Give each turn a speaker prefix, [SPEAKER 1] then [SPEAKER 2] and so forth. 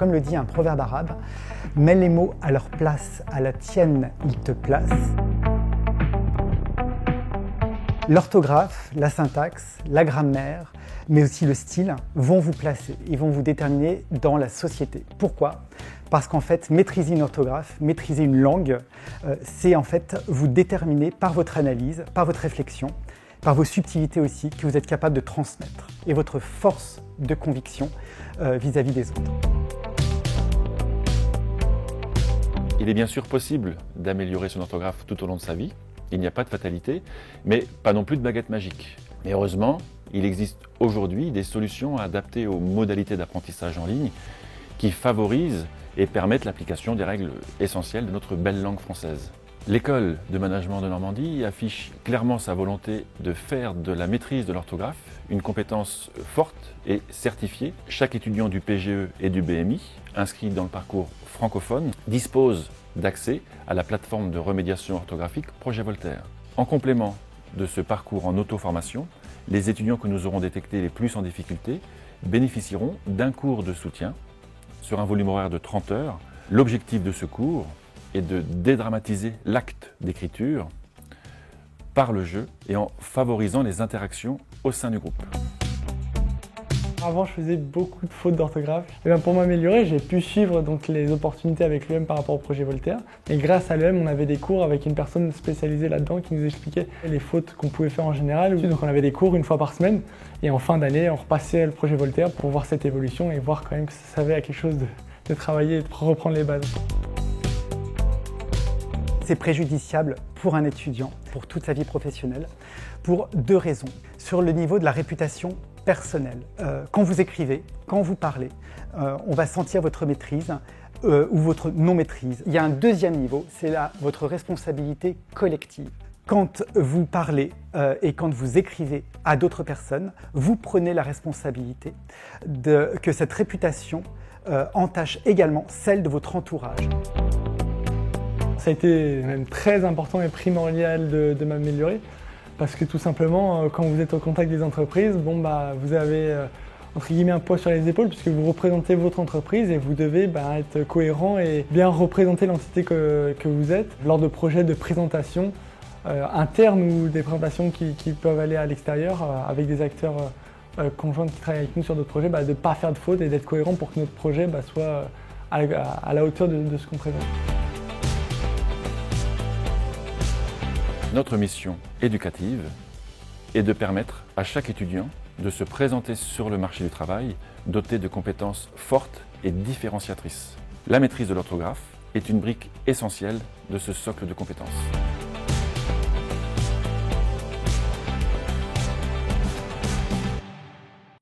[SPEAKER 1] Comme le dit un proverbe arabe, « Mets les mots à leur place, à la tienne, ils te placent ». L'orthographe, la syntaxe, la grammaire, mais aussi le style vont vous placer, ils vont vous déterminer dans la société. Pourquoi ? Parce qu'en fait, maîtriser une orthographe, maîtriser une langue, c'est en fait vous déterminer par votre analyse, par votre réflexion, par vos subtilités aussi, que vous êtes capable de transmettre, et votre force de conviction vis-à-vis des autres.
[SPEAKER 2] Il est bien sûr possible d'améliorer son orthographe tout au long de sa vie. Il n'y a pas de fatalité, mais pas non plus de baguette magique. Mais heureusement, il existe aujourd'hui des solutions adaptées aux modalités d'apprentissage en ligne qui favorisent et permettent l'application des règles essentielles de notre belle langue française. L'école de management de Normandie affiche clairement sa volonté de faire de la maîtrise de l'orthographe une compétence forte et certifiée. Chaque étudiant du PGE et du BMI, inscrit dans le parcours francophone, dispose d'accès à la plateforme de remédiation orthographique Projet Voltaire. En complément de ce parcours en auto-formation, les étudiants que nous aurons détectés les plus en difficulté bénéficieront d'un cours de soutien sur un volume horaire de 30 heures. L'objectif de ce cours est de dédramatiser l'acte d'écriture par le jeu et en favorisant les interactions au sein du groupe.
[SPEAKER 3] Avant, je faisais beaucoup de fautes d'orthographe. Et pour m'améliorer, j'ai pu suivre donc, les opportunités avec l'UM par rapport au projet Voltaire. Et grâce à l'UM, on avait des cours avec une personne spécialisée là-dedans qui nous expliquait les fautes qu'on pouvait faire en général. Donc on avait des cours une fois par semaine. Et en fin d'année, on repassait le projet Voltaire pour voir cette évolution et voir quand même que ça servait à quelque chose de travailler et de reprendre les bases.
[SPEAKER 1] C'est préjudiciable pour un étudiant, pour toute sa vie professionnelle, pour deux raisons. Sur le niveau de la réputation personnelle, quand vous écrivez, quand vous parlez, on va sentir votre maîtrise ou votre non-maîtrise. Il y a un deuxième niveau, c'est là votre responsabilité collective. Quand vous parlez et quand vous écrivez à d'autres personnes, vous prenez la responsabilité que cette réputation entache également celle de votre entourage.
[SPEAKER 3] Ça a été même très important et primordial de m'améliorer parce que tout simplement, quand vous êtes au contact des entreprises, vous avez entre guillemets un poids sur les épaules puisque vous représentez votre entreprise et vous devez être cohérent et bien représenter l'entité que vous êtes lors de projets de présentation internes ou des présentations qui peuvent aller à l'extérieur avec des acteurs conjoints qui travaillent avec nous sur d'autres projets, de ne pas faire de fautes et d'être cohérent pour que notre projet soit à la hauteur de ce qu'on présente.
[SPEAKER 2] Notre mission éducative est de permettre à chaque étudiant de se présenter sur le marché du travail doté de compétences fortes et différenciatrices. La maîtrise de l'orthographe est une brique essentielle de ce socle de compétences.